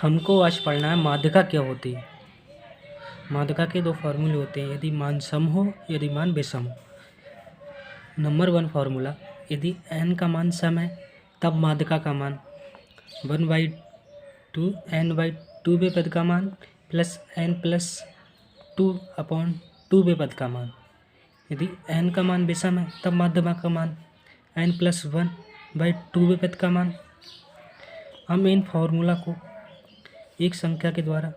हमको आज पढ़ना है माध्यिका क्या होती है। माध्यिका के दो फार्मूले होते हैं, यदि मान सम हो यदि मान विषम हो। नंबर 1 फार्मूला, यदि n का मान सम है तब माध्यिका का मान 1/2 n/2वें पद का मान प्लस n+2/2वें पद का मान। यदि n का मान विषम है तब माध्यिका का मान n+1/2वें पद का मान। हम इन फार्मूला को एक संख्या के द्वारा,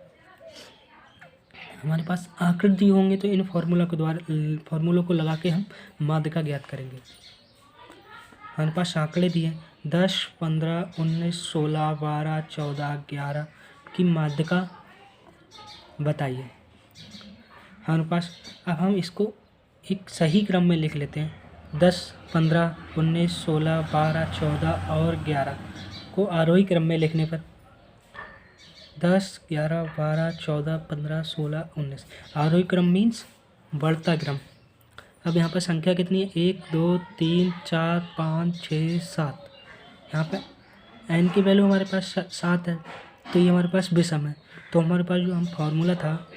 हमारे पास आंकड़े दिए होंगे तो इन फार्मूलों को लगा के हम माध्यिका ज्ञात करेंगे। हमारे पास आंकड़े दिए 10, 15, 19, 16, 12, 14, 11 की माध्यिका बताइए। हमारे पास अब हम इसको एक सही क्रम में लिख लेते हैं। 10, 15, 19, 16, 12, 14 और 11 को आरोही क्रम में लिखने पर 10, 11, 12, 14, 15, 16, 19 आरोही क्रम मीन्स बढ़ता क्रम। अब यहाँ पर संख्या कितनी है? 1, 2, 3, 4, 5, 6, 7। यहाँ पे n की वैल्यू हमारे पास 7 है तो ये हमारे पास विषम है। तो हमारे पास जो हम फार्मूला था,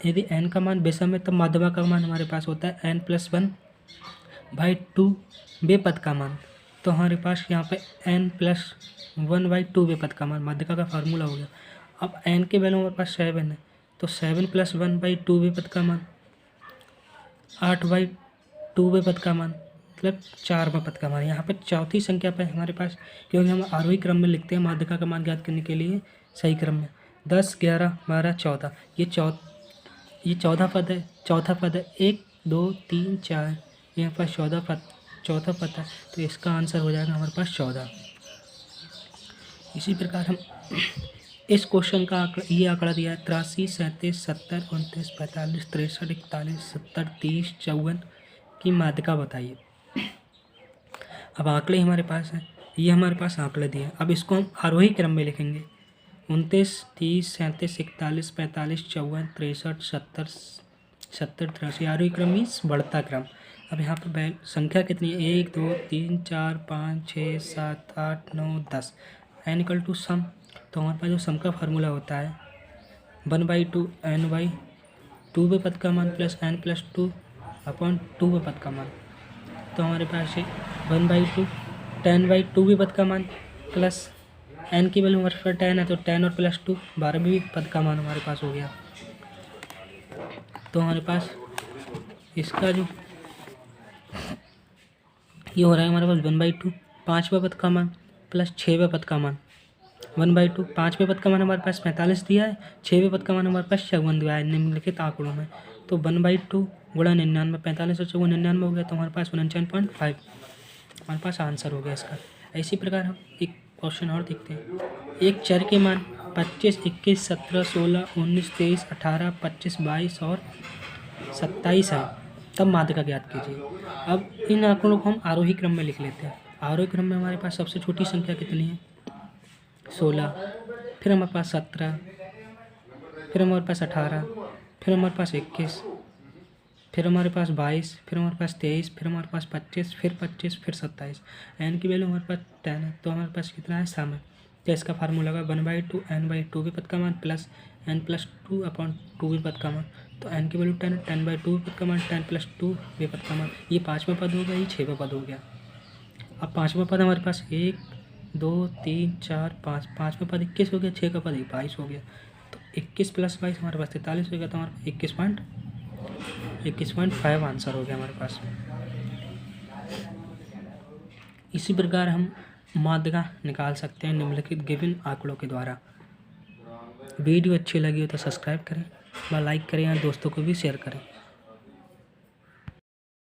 यदि n का मान विषम है तब माध्यिका का मान हमारे पास होता है n+1/2वें पद का मान। तो हमारे पास यहाँ पे n+1/2वें पद का मान माध्यिका का फार्मूला हो गया। अब n की वैल्यू हमारे पास 7 है तो 7+1/2वें पद का मान 8/2वें पद का मान मतलब 4वां पद का मान। यहाँ पे चौथी संख्या पे हमारे पास, क्योंकि हम आरोही क्रम में लिखते हैं माध्यिका का मान ज्ञात करने के लिए सही क्रम में। 10, 11, 12, 14 ये 14 पद है, चौथा पद है। 1, 2, 3, 4 यहाँ पास चौथा पद है तो इसका आंसर हो जाएगा हमारे पास 14। इसी प्रकार हम इस क्वेश्चन का ये आंकड़ा दिया है 83, 37, 70, 29, 45, 63, 41, 70, 30, 54 की माध्यिका बताइए। अब आंकड़े हमारे पास हैं, ये हमारे पास आंकड़े दिए हैं। अब इसको हम आरोही क्रम में लिखेंगे। 29, 30, 37, 41, 45, 54, 63, 70, 70, 83 आरोही क्रम मीन्स बढ़ता क्रम। अब यहाँ पर संख्या कितनी है? 1, 2, 3, 4, 5, 6, 7, 8, 9, 10 n = सम। तो हमारे पास जो सम का फार्मूला होता है 1/2 n/2वें पद का मान प्लस n+2/2वें पद का मान। तो हमारे पास है 1/2 10/2वें पद का मान प्लस n की वैल्यू हमारे पास 10 है तो 10 और +2 12वें पद का मान हमारे पास हो गया। तो हमारे पास इसका जो ये हो रहा है हमारे पास 1/2 5वें पद का मान प्लस 6वें पद का मान। 1/2 5वें पद का मान हमारे पास 45 दिया है, 6वें पद का मान हमारे पास 54 दिया है निम्नलिखित आंकड़ों में। तो 1/2 गुणा 99, 45 और 54 99 हो गया तो हमारे पास 49.5 हमारे पास आंसर हो गया इसका। इसी प्रकार हम एक क्वेश्चन और देखते हैं। एक चर के मान 25, 21, 17, 16, 19, 23, 18, 25, 22 और 27 है तब माध्यिका ज्ञात कीजिए। अब इन आंकड़ों को हम आरोही क्रम में लिख लेते हैं। आरोही क्रम में हमारे पास सबसे छोटी संख्या कितनी है? 16, फिर हमारे पास 17, फिर हमारे पास 18, फिर हमारे पास 21, फिर हमारे पास 22, फिर हमारे पास 23, फिर हमारे पास 25, फिर 25, फिर 27। n की वैल्यू हमारे पास 10 है तो हमारे पास कितना है? सम है। तो इसका फार्मूला होगा 1/2 n/2वें पद का मान प्लस n+2/2वें पद का मान। तो n की वैल्यू 10 है, 10/2 पद का मान 10+2वें पद का मान। ये 5वां पद हो गया, ये 6वां पद हो गया। अब 5वां पद हमारे पास 1, 2, 3, 4, 5 5वां पद 21 हो गया, 6 का पद 22 हो गया। तो 21 + 22 हमारे पास 43 हो गया। तो हमारे 21.5 आंसर हो गया हमारे पास। इसी प्रकार हम माध्यिका निकाल सकते हैं निम्नलिखित गिवन आंकड़ों के द्वारा। वीडियो अच्छी लगी हो तो सब्सक्राइब करें व लाइक करें या दोस्तों को भी शेयर करें।